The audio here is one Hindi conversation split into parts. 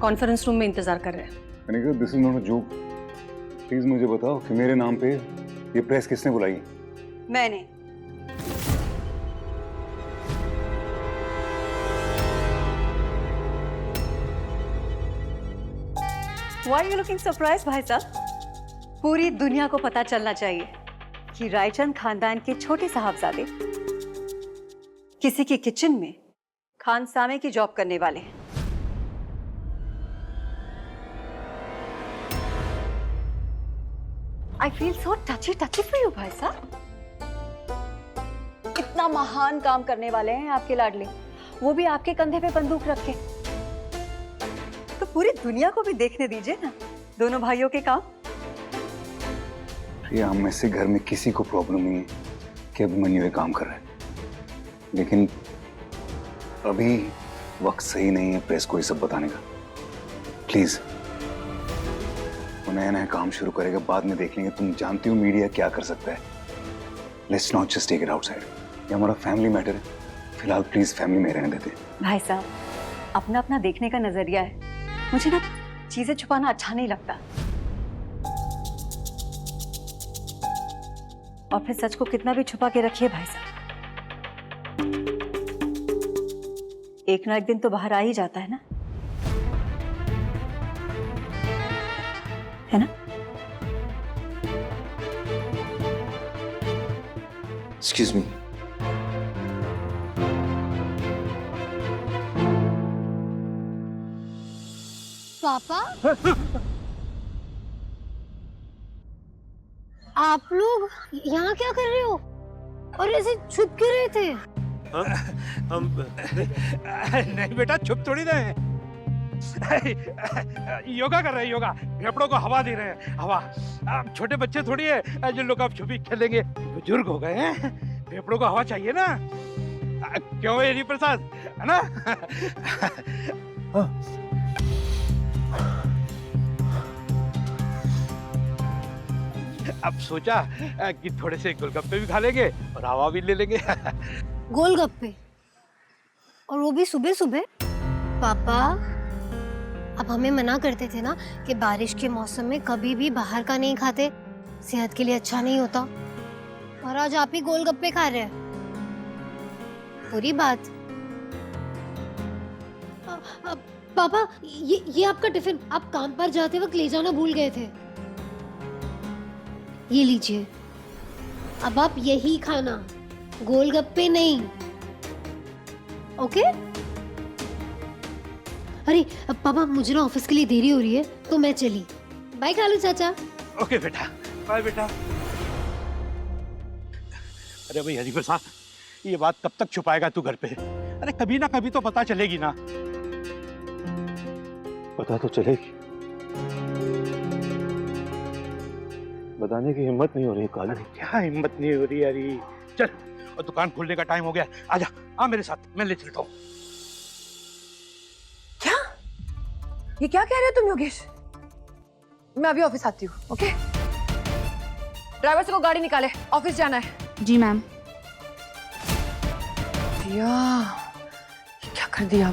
कॉन्फ्रेंस रूम में इंतजार कर रहे हैं। Kanika, this is not a joke. Please मुझे बताओ कि मेरे नाम पे ये प्रेस किसने बुलाई? मैंने। Why are you looking surprised, भाई साहब? पूरी दुनिया को पता चलना चाहिए कि रायचंद खानदान के छोटे साहबजादे किसी के किचन में खानसामे की जॉब करने वाले हैं। I feel so touchy for you, भाई साहब। इतना महान काम करने वाले हैं आपके लाडले, वो भी आपके कंधे पे बंदूक रख के। तो पूरी दुनिया को भी देखने दीजिए ना दोनों भाइयों के काम। प्रिया, हम में से घर में किसी को प्रॉब्लम नहीं है कि अभिमन्यु ये काम कर रहा है, लेकिन अभी वक्त सही नहीं है प्रेस को ये सब बताने का। प्लीज, वो नया नया काम शुरू करेगा, बाद में देख लेंगे। तुम जानती हो मीडिया क्या कर सकता है। Let's not just take it outside. ये हमारा फैमिली मैटर है। फिलहाल प्लीज फैमिली में रहने देते। भाई साहब, अपना अपना देखने का नजरिया है। मुझे ना चीजें छुपाना अच्छा नहीं लगता, और फिर सच को कितना भी छुपा के रखिए भाई साहब, एक ना एक दिन तो बाहर आ ही जाता है ना, है ना? Excuse me. पापा, आप लोग यहाँ क्या कर रहे हो? और ऐसे छुप क्यों रहे थे? हम नहीं बेटा, छुप थोड़ी रहे हैं। योगा कर रहे हैं, योगा। फेफड़ों को हवा दे रहे हैं, हवा। अब छोटे बच्चे थोड़ी है जिन लोग अब छुपी खेलेंगे। बुजुर्ग हो गए हैं, फेफड़ों को हवा चाहिए ना। क्यों हरि प्रसाद, है ना? अब सोचा कि थोड़े से गोलगप्पे भी खा लेंगे और हवा भी ले लेंगे। गोलगप्पे? और वो भी सुबह सुबह? पापा, अब हमें मना करते थे ना कि बारिश के मौसम में कभी भी बाहर का नहीं खाते, सेहत के लिए अच्छा नहीं होता। और आज आप ही गोलगप्पे खा रहे हैं। बुरी बात। पापा, ये आपका टिफिन आप काम पर जाते वक्त ले जाना भूल गए थे। ये लीजिए, अब आप यही खाना, गोलगप्पे नहीं। ओके? अरे अब पापा, मुझे ना ऑफिस के लिए देरी हो रही है, तो मैं चली। बाय कालू चाचा। ओके बेटा, बाय बेटा। अरे भाई हरि प्रसाद, ये बात कब तक छुपाएगा तू घर पे? अरे कभी ना कभी तो पता चलेगी ना। पता तो चलेगी, बताने की हिम्मत नहीं हो रही कालू। क्या हिम्मत नहीं हो रही यारी? चल, और दुकान खोलने का टाइम हो गया, आजा, आ मेरे साथ, मैं ले चलता हूँ। क्या? ये क्या कह रहे हो तुम योगेश? मैं अभी ऑफिस आती हूँ, ओके? ड्राइवर से को गाड़ी निकाले, ऑफिस जाना है। जी मैम। दिया, ये क्या कर दिया?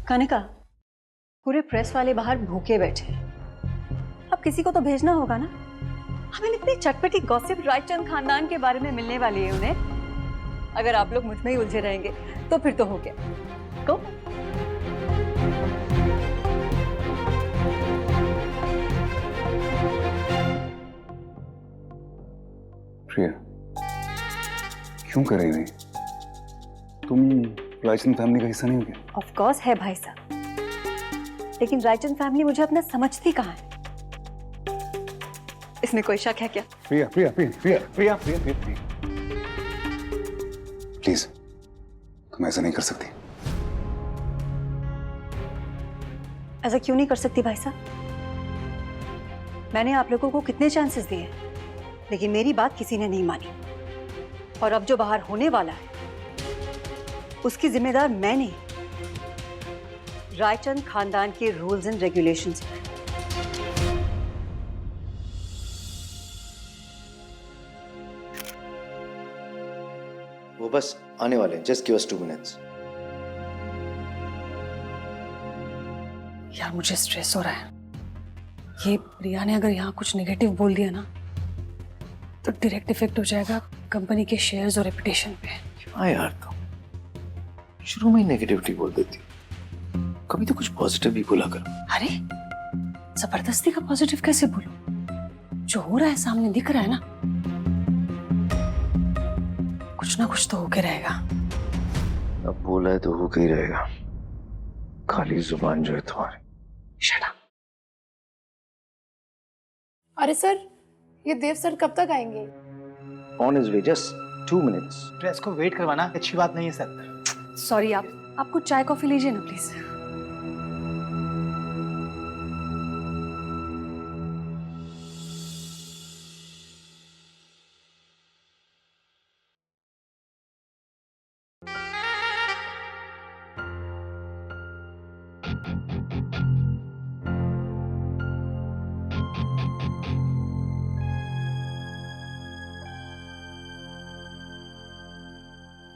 कनिका, पूरे प्रेस वाले बाहर भूखे बैठे हैं। अब किसी को तो भेजना होगा ना। हमें इतनी चटपटी गॉसिप रायचंद खानदान के बारे में मिलने वाली है उन्हें। अगर आप लोग मुझ में ही उलझे रहेंगे तो फिर तो हो गया। गो। प्रिया, क्यों कर रही है? तुम रायचंद फैमिली का हिस्सा नहीं हो क्या? ऑफ कोर्स है भाई साहब, लेकिन रायचंद फैमिली मुझे अपना समझती कहाँ है? इसमें कोई शक है क्या? प्रिया प्रिया प्रिया प्रिया प्रिया प्रिया प्रिया प्रिया, प्लीज, तुम ऐसा नहीं कर सकती। ऐसा क्यों नहीं कर सकती भाई साहब? मैंने आप लोगों को कितने चांसेस दिए, लेकिन मेरी बात किसी ने नहीं मानी। और अब जो बाहर होने वाला है उसकी जिम्मेदार मैं नहीं, रायचंद खानदान के रूल्स एंड रेगुलेशंस हैं। वो बस आने वाले हैं, जस्ट गिव अस 2 मिनट्स। यार मुझे स्ट्रेस हो रहा है। ये प्रिया ने अगर यहाँ कुछ नेगेटिव बोल दिया ना तो डायरेक्ट इफेक्ट हो जाएगा कंपनी के शेयर्स और रेपुटेशन पे। हाँ यार, तुम शुरू में ही नेगेटिविटी बोल देती, कभी तो कुछ पॉजिटिव भी बोला कर। अरे जबरदस्ती का पॉजिटिव कैसे बोलूं? जो हो रहा है सामने दिख रहा है ना, कुछ ना कुछ तो होके रहेगा। अब बोला है तो होके ही रहेगा, खाली जुबान जो है तुम्हारी। Shut up. अरे सर, ये देव सर कब तक आएंगे? On is way, just 2 minutes। Press को वेट करवाना अच्छी बात नहीं है सर। सॉरी, आप कुछ चाय कॉफी लीजिए ना प्लीज।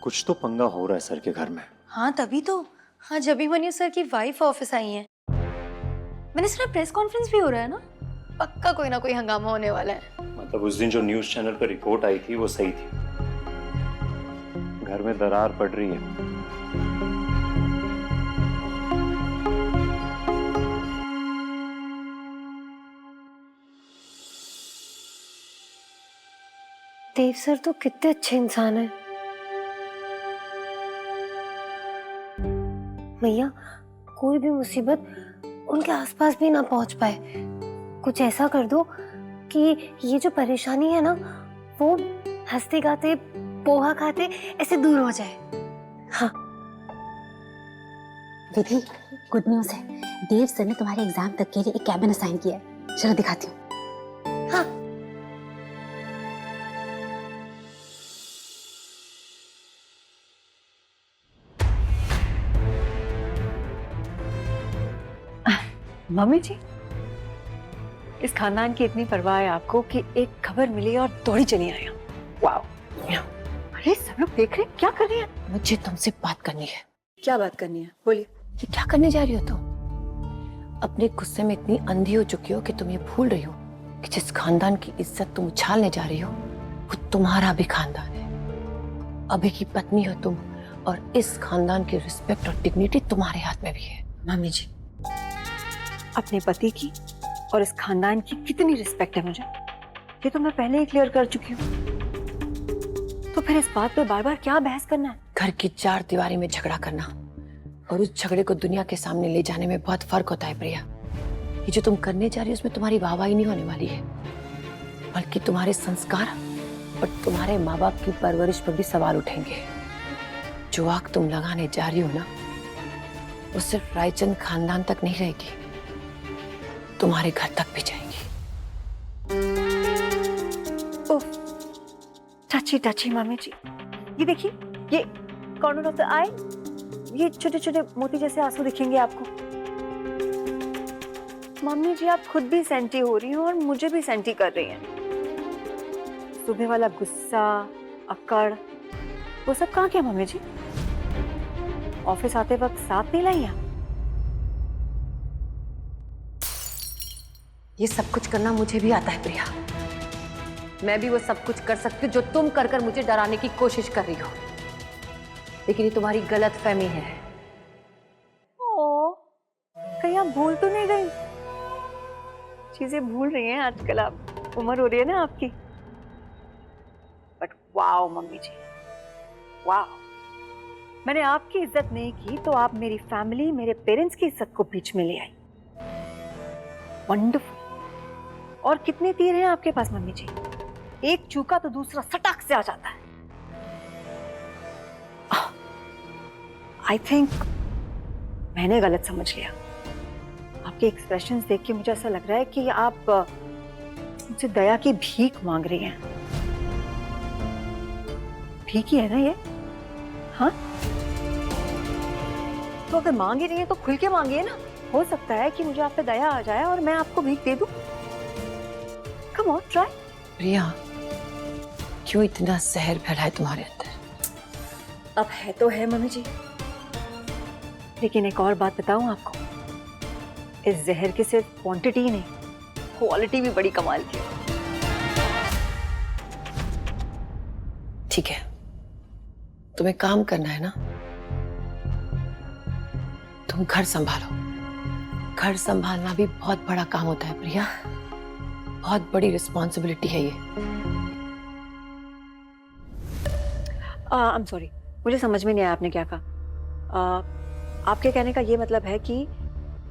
कुछ तो पंगा हो रहा है सर के घर में। हाँ तभी तो, आज अभिमन्यु सर की वाइफ ऑफिस आई हैं। मैंने सुना प्रेस कॉन्फ्रेंस भी हो रहा है ना, पक्का कोई ना कोई हंगामा होने वाला है। मतलब उस दिन जो न्यूज चैनल पर रिपोर्ट आई थी वो सही थी, घर में दरार पड़ रही है। देव सर तो कितने अच्छे इंसान हैं। भैया, कोई भी मुसीबत उनके आसपास भी ना पहुंच पाए। कुछ ऐसा कर दो कि ये जो परेशानी है ना, वो हंसते गाते पोहा खाते ऐसे दूर हो जाए। हाँ विधि, गुड न्यूज है। देव सर ने तुम्हारे एग्जाम तक के लिए एक कैबिन असाइन किया है। चलो दिखाती हूँ। हाँ, मम्मी जी, इस खानदान की इतनी परवाह है आपको कि एक खबर मिली और दौड़ी चली आई। वाओ! अरे सब लोग देख रहे हैं, क्या कर रही हैं? मुझे तुमसे बात करनी है। क्या बात करनी है? बोलिए। ये क्या करने जा रही हो तुम? अपने गुस्से में इतनी अंधी हो चुकी हो कि तुम ये भूल रही हो कि जिस खानदान की इज्जत तुम उछालने जा रही हो वो तुम्हारा भी खानदान है। अभी की पत्नी हो तुम और इस खानदान की रिस्पेक्ट और डिग्निटी तुम्हारे हाथ में भी है। मम्मी जी, अपने पति की और इस खानदान की कितनी रिस्पेक्ट है मुझे, ये तो मैं पहले ही क्लियर कर चुकी हूँ। तो फिर इस बात पे बार बार क्या बहस करना है? घर की 4 दीवारी में झगड़ा करना और उस झगड़े को दुनिया के सामने ले जाने में बहुत फर्क होता है प्रिया। ये जो तुम करने जा रही हो उसमें तुम्हारी वाहवाही नहीं होने वाली है, बल्कि तुम्हारे संस्कार और तुम्हारे माँ बाप की परवरिश पर भी सवाल उठेंगे। जो आग तुम लगाने जा रही हो ना, वो सिर्फ रायचंद खानदान तक नहीं रहेगी, तुम्हारे घर तक भी जाएगी। ओह, टची टची मम्मी जी। ये देखिए, ये कॉर्नर ऑफ द आई, ये छोटे छोटे मोती जैसे आंसू दिखेंगे आपको। मम्मी जी, आप खुद भी सेंटी हो रही हो और मुझे भी सेंटी कर रही हैं। सुबह वाला गुस्सा, अकड़, वो सब कहाँ गया मम्मी जी? ऑफिस आते वक्त साथ नहीं लाई आप? ये सब कुछ करना मुझे भी आता है प्रिया। मैं भी वो सब कुछ कर सकती हूँ जो तुम कर कर मुझे डराने की कोशिश कर रही हो, लेकिन ये तुम्हारी गलत फहमी है। ओह, कहीं आप भूल तो नहीं गई? चीजें भूल रही हैं आजकल आप, उम्र हो रही है ना आपकी। But wow mummy ji, wow! मैंने आपकी इज्जत नहीं की तो आप मेरी फैमिली, मेरे पेरेंट्स की इज्जत को बीच में ले आई। वंडरफुल। और कितने तीर हैं आपके पास मम्मी जी? एक चूका तो दूसरा सटाक से आ जाता है। आई थिंक मैंने गलत समझ लिया। आपके एक्सप्रेशंस देख के मुझे ऐसा लग रहा है कि आप मुझसे दया की भीख मांग रही हैं। भीख ही है ना ये? हाँ, तो अगर मांग ही रही है तो खुल के मांगिए ना। हो सकता है कि मुझे आप पे दया आ जाए और मैं आपको भीख दे दूं। Come on, try. प्रिया, क्यों इतना जहर फैला है तुम्हारे अंदर? अब है तो है मम्मी जी, लेकिन एक और बात बताऊं आपको, इस जहर की सिर्फ क्वांटिटी ही नहीं, क्वालिटी भी बड़ी कमाल की है। ठीक है, तुम्हें काम करना है ना, तुम घर संभालो। घर संभालना भी बहुत बड़ा काम होता है प्रिया, बहुत बड़ी रिस्पॉन्सिबिलिटी है ये। आई एम सॉरी, मुझे समझ में नहीं आया आपने क्या कहा। आपके कहने का ये मतलब है कि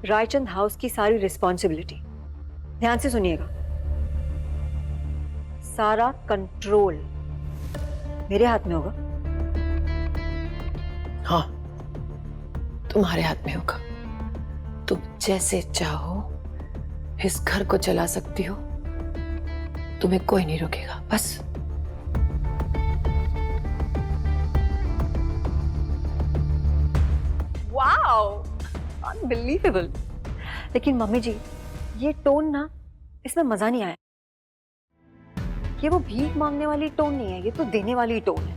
रायचंद हाउस की सारी रिस्पॉन्सिबिलिटी, ध्यान से सुनिएगा, सारा कंट्रोल मेरे हाथ में होगा। हाँ, तुम्हारे हाथ में होगा। तुम जैसे चाहो इस घर को चला सकती हो, तुम्हें कोई नहीं रोकेगा। बस वाओ, अनबिलीवेबल। लेकिन मम्मी जी, ये टोन ना, इसमें मजा नहीं आया। ये वो भीख मांगने वाली टोन नहीं है, ये तो देने वाली टोन है।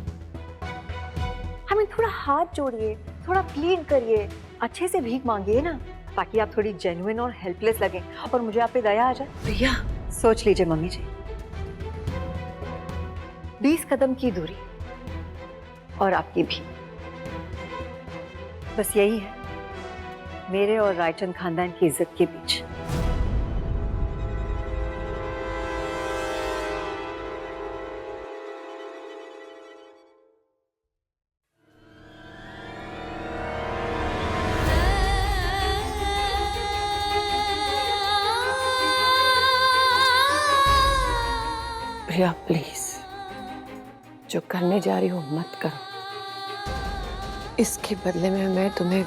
हमें थोड़ा हाथ जोड़िए, थोड़ा प्लीड करिए, अच्छे से भीख मांगिए ना, ताकि आप थोड़ी जेन्युइन और हेल्पलेस लगें और मुझे आप पे दया आ जाए। प्रिया, सोच लीजिए मम्मी जी, 20 कदम की दूरी और आपकी भी, बस यही है मेरे और रायचंद खानदान की इज्जत के बीच। प्रिया प्लीज, जो करने जा रही हो मत करो। इसके बदले में मैं तुम्हें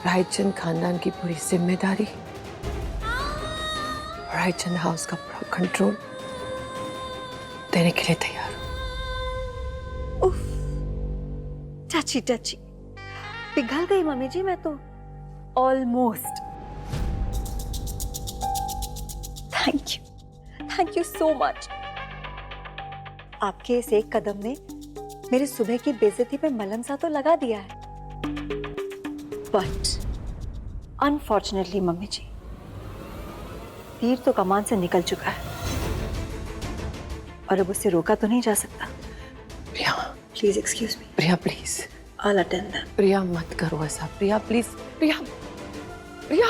रायचंद खानदान की पूरी जिम्मेदारी, रायचंद हाउस का पूरा कंट्रोल देने के लिए तैयार हूं। उफ, टची टची, पिघल गई मम्मी जी मैं तो, almost. Thank you so much. आपके इस एक कदम ने मेरी सुबह की बेइज्जती पे मलहम सा तो लगा दिया है, बट अनफॉर्चुनेटली मम्मी जी, तीर तो कमान से निकल चुका है और अब उससे रोका तो नहीं जा सकता। Priya please excuse me. Priya please, I'll attend them. Priya मत करो ऐसा। Priya please, Priya Priya.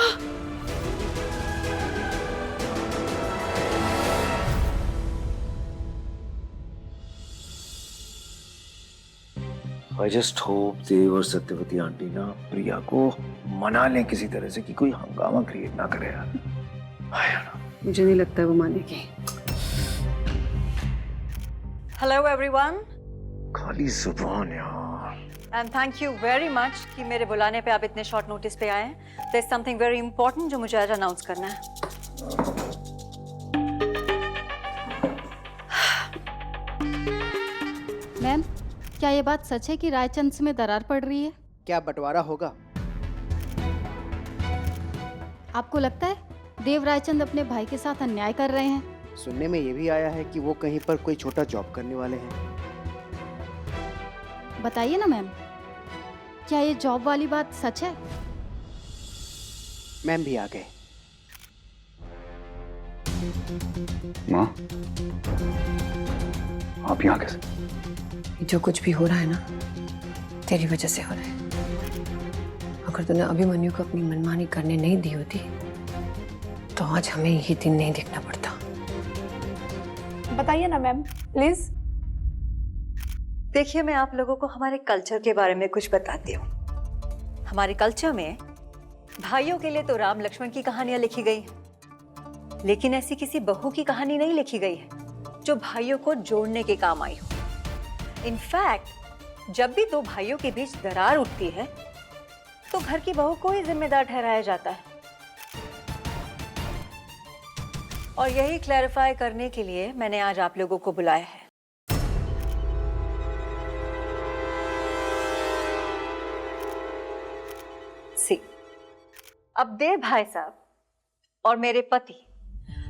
I just hope Dev और सत्यवती आंटी ना प्रिया को मना लें किसी तरह से कि कोई हंगामा क्रिएट ना करे यार। मुझे नहीं लगता वो मानेगी। हेलो एवरीवन, खाली जुबान यार। And thank you very much कि मेरे बुलाने पे आप इतने शॉर्ट नोटिस पे आए हैं। There is something very important जो मुझे आज अनाउंस करना है। मैम, क्या ये बात सच है कि रायचंद में दरार पड़ रही है? क्या बंटवारा होगा? आपको लगता है देव रायचंद अपने भाई के साथ अन्याय कर रहे हैं? सुनने में ये भी आया है कि वो कहीं पर कोई छोटा जॉब करने वाले हैं। बताइए ना मैम, क्या ये जॉब वाली बात सच है? मैम भी आ गए। माँ, आप यहाँ कैसे? जो कुछ भी हो रहा है ना, तेरी वजह से हो रहा है। अगर तूने अभिमन्यु को अपनी मनमानी करने नहीं दी होती तो आज हमें ये दिन नहीं देखना पड़ता। बताइए ना मैम, प्लीज। देखिए, मैं आप लोगों को हमारे कल्चर के बारे में कुछ बताती हूँ। हमारे कल्चर में भाइयों के लिए तो राम लक्ष्मण की कहानियां लिखी गई हैं, लेकिन ऐसी किसी बहू की कहानी नहीं लिखी गई है जो भाइयों को जोड़ने के काम आई हो। इनफैक्ट जब भी दो भाइयों के बीच दरार उठती है तो घर की बहू को ही जिम्मेदार ठहराया जाता है। और यही क्लैरिफाई करने के लिए मैंने आज आप लोगों को बुलाया है। सी, अब देव भाई साहब और मेरे पति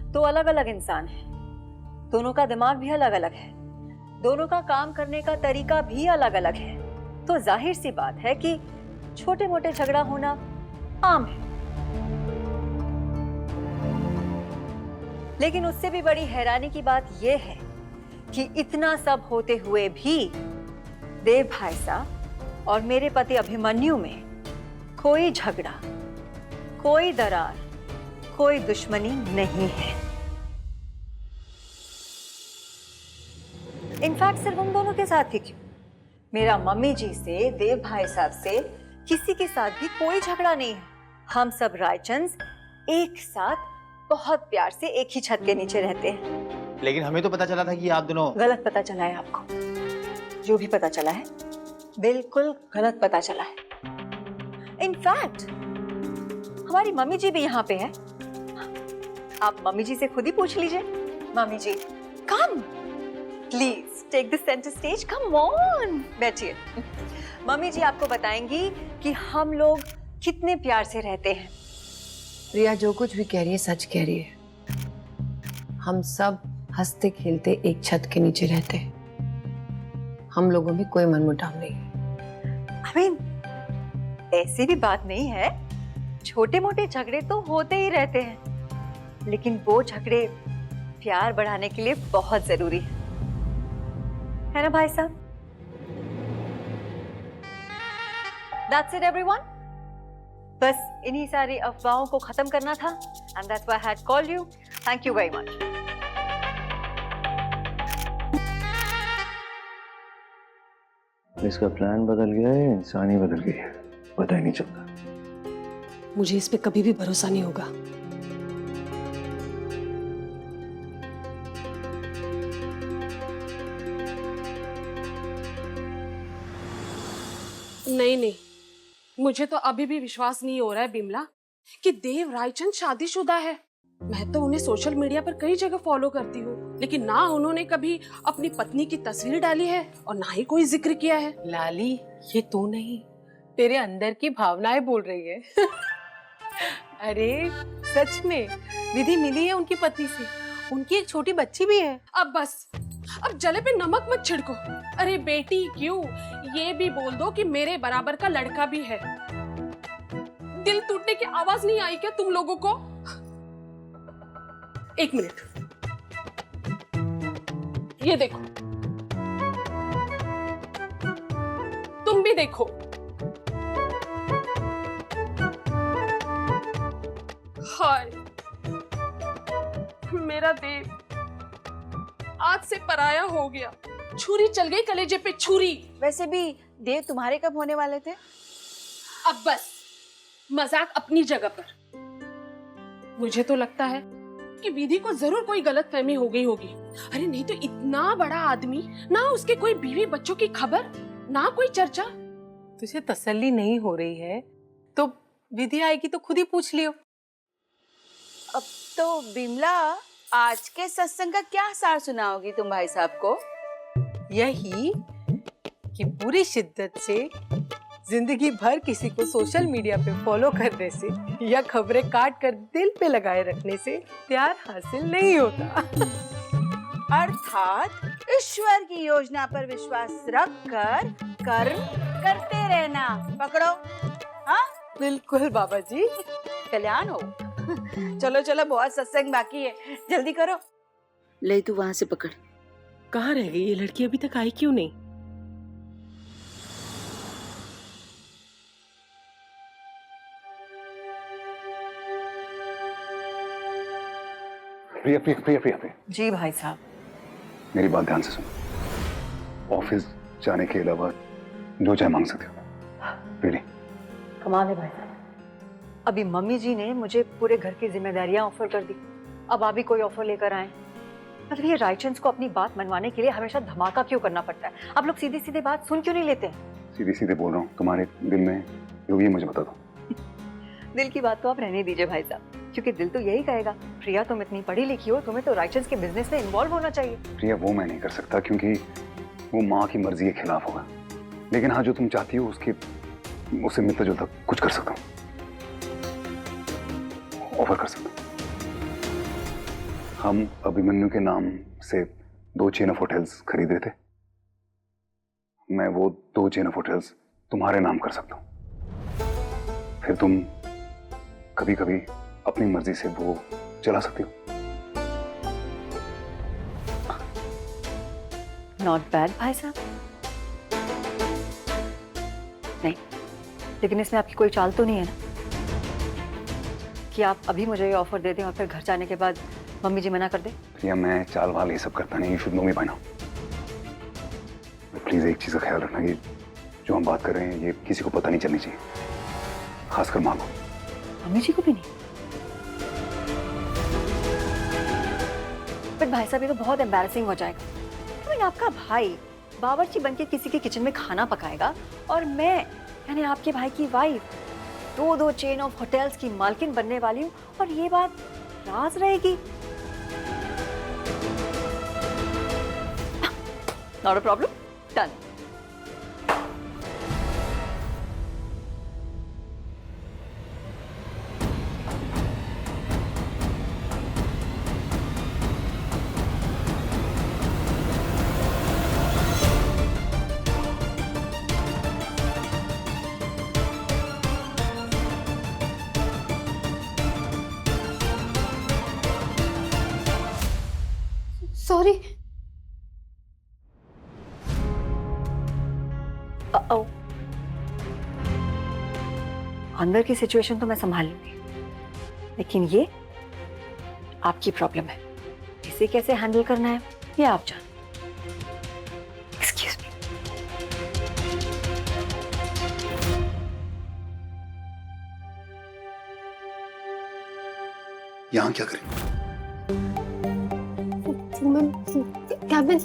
दो अलग अलग इंसान हैं। दोनों का दिमाग भी अलग अलग है, दोनों का काम करने का तरीका भी अलग अलग है। तो जाहिर सी बात है कि छोटे मोटे झगड़ा होना आम है। लेकिन उससे भी बड़ी हैरानी की बात यह है कि इतना सब होते हुए भी देव भाई साहब और मेरे पति अभिमन्यु में कोई झगड़ा, कोई दरार, कोई दुश्मनी नहीं है। इनफैक्ट सिर्फ उन दोनों के साथ ही क्यों, मेरा मम्मी जी से, देव भाई साहब से, किसी के साथ भी कोई झगड़ा नहीं है। हम सब रायचंद्स एक साथ बहुत प्यार से एक ही छत के नीचे रहते हैं। लेकिन हमें तो पता चला था कि आप दोनों। गलत पता चला है आपको। जो भी पता चला है बिल्कुल गलत पता चला है। इनफैक्ट हमारी मम्मी जी भी यहाँ पे है। आप मम्मी जी से खुद ही पूछ लीजिए। Mummy ji, come please take the centre stage, come on, बैठिए। मम्मी जी आपको बताएंगी कि हम लोग कितने प्यार से रहते हैं। प्रिया जो कुछ भी कह रही है सच कह रही है। हम सब हंसते खेलते एक छत के नीचे रहते हैं। हम लोगों में कोई मनमुटाव नहीं है। I mean, ऐसी भी बात नहीं है, छोटे मोटे झगड़े तो होते ही रहते हैं, लेकिन वो झगड़े प्यार बढ़ाने के लिए बहुत जरूरी है ना भाई साहब? That's it everyone. बस इन्हीं सारी अफवाहों को खत्म करना था, and that's why I had called you. Thank you very much. इसका प्लान बदल गया है, इंसान ही बदल गई है, पता ही नहीं चलता। मुझे इस पे कभी भी भरोसा नहीं होगा। नहीं, मुझे तो अभी भी विश्वास नहीं हो रहा है बिमला कि देव रायचंद शादीशुदा है। मैं तो उन्हें सोशल मीडिया पर कई जगह फॉलो करती हूँ, लेकिन ना उन्होंने कभी अपनी पत्नी की तस्वीर डाली है और ना ही कोई जिक्र किया है। लाली, ये तू नहीं, तेरे अंदर की भावनाएं बोल रही है। अरे सच में विधि मिली है उनकी पति से, उनकी एक छोटी बच्ची भी है। अब बस, अब जले पे नमक मत छिड़को। अरे बेटी क्यों, ये भी बोल दो कि मेरे बराबर का लड़का भी है। दिल टूटने की आवाज नहीं आई क्या तुम लोगों को? एक मिनट, ये देखो, तुम भी देखो। हाय मेरा देव आज से पराया हो गया। छुरी चल गई कलेजे पे, छुरी। वैसे भी देव तुम्हारे कब होने वाले थे? अब बस, मजाक अपनी जगह पर। मुझे तो लगता है कि विधि को जरूर कोई गलतफहमी हो गई होगी। अरे नहीं तो इतना बड़ा आदमी, ना उसके कोई बीवी बच्चों की खबर, ना कोई चर्चा। तुझे तसल्ली नहीं हो रही है तो विधि आएगी तो खुद ही पूछ लियो। अब तो बिमला, आज के सत्संग का क्या सार सुनाओगी तुम भाई साहब को? यही कि पूरी शिद्दत से जिंदगी भर किसी को सोशल मीडिया पे फॉलो करने से या खबरें काट कर दिल पे लगाए रखने से प्यार हासिल नहीं होता। अर्थात ईश्वर की योजना पर विश्वास रख कर कर्म करते रहना। पकड़ो। हाँ बिल्कुल बाबा जी, कल्याण हो। चलो चलो, बहुत सत्संग बाकी है, जल्दी करो। ले तू वहां से पकड़। कहाँ रह गई ये लड़की, अभी तक आई क्यों नहीं? प्रिया प्रिया प्रिया प्रिया प्रिया, जी भाई साहब। मेरी बात ध्यान से सुनो। ऑफिस जाने के अलावा जो चाहे मांग सकते हो। रियली कमाल है भाई साहब। अभी मम्मी जी ने मुझे पूरे घर की जिम्मेदारियां ऑफर कर दी, अब आप भी कोई ऑफर लेकर आए। मतलब ये रायचंद को अपनी बात मनवाने के लिए हमेशा धमाका क्यों करना पड़ता है? आप लोग सीधी सीधी बात सुन क्यों नहीं लेते हैं? सीधे सीधे बोल रहा हूँ, तुम्हारे दिल में जो भी है मुझे बता दो। दिल की बात तो आप रहने दीजिए भाई साहब, क्योंकि दिल तो यही कहेगा, प्रिया तुम इतनी पढ़ी लिखी हो, तुम्हें तो रायचंद के बिजनेस में इन्वॉल्व होना चाहिए। प्रिया वो मैं नहीं कर सकता क्योंकि वो माँ की मर्जी के खिलाफ होगा, लेकिन हाँ जो तुम चाहती हो उससे मिलता जुलता कुछ कर सकता हूँ, ऑफर कर सकता हूँ। हम अभिमन्यु के नाम से 2 चेन ऑफ होटल्स खरीद रहे थे, मैं वो 2 चेन ऑफ होटल्स तुम्हारे नाम कर सकता हूँ, फिर तुम कभी कभी अपनी मर्जी से वो चला सकती हो। नॉट बैड भाई साहब। नहीं, लेकिन इसमें आपकी कोई चाल तो नहीं है ना कि आप अभी मुझे ये ऑफर दे दें और फिर घर जाने के बाद मम्मी जी मना कर दे। प्रिया, मैं चाल वाल ये सब करता नहीं, you should know me by now. Please एक चीज का ख्याल रखना कि जो हम बात कर रहे हैं ये किसी को पता नहीं चलनी चाहिए, खासकर माँ को। मम्मी जी को भी नहीं? बट भाई साहब ये तो बहुत एम्बैरेसिंग हो जाएगा। I mean, आपका भाई बावर्ची बनके किसी के किचन में खाना पकाएगा और मैं यानी आपके भाई की वाइफ 2 चेन ऑफ होटल्स की मालकिन बनने वाली हूँ और ये बात राज रहेगी। Not a problem, done. Sorry. अंदर की सिचुएशन तो मैं संभाल लूंगी, लेकिन ये आपकी प्रॉब्लम है। इसे कैसे हैंडल करना है ये आप जान। Excuse me. यहाँ क्या करें? कैबिन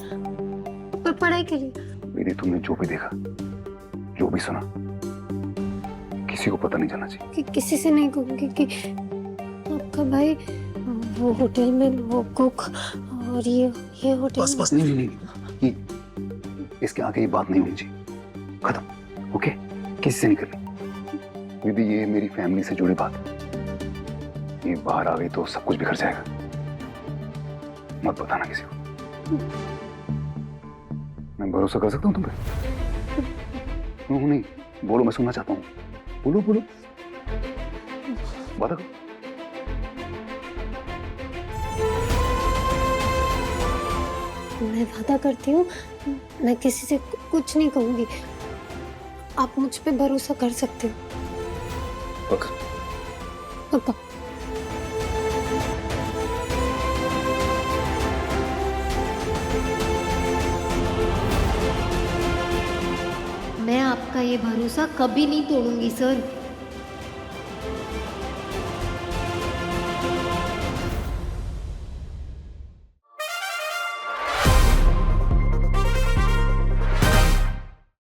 पर पढ़ाई के लिए। मेरी तुमने जो भी देखा, जो भी सुना, किसी को पता नहीं जाना चाहिए। किसी से नहीं कहूँगी कि आपका भाई वो होटल में वो कुक और ये होटल। बस नहीं, ये इसके आगे ये बात नहीं होनी चाहिए। खत्म, ओके? किसी से नहीं करनी। यदि ये मेरी फैमिली से जुड़ी बात है, ये बाहर आ गई तो सब कुछ बिखर जाएगा। मत बताना किसी को। मैं भरोसा कर सकता हूँ तुम पे? नहीं, बोलो, मैं सुनना चाहता हूँ। बोलो बात करो। मैं वादा करती हूँ, मैं किसी से कुछ नहीं कहूंगी। आप मुझ पे भरोसा कर सकते हो। पक्का। मैं आपका ये भरोसा कभी नहीं तोड़ूंगी सर।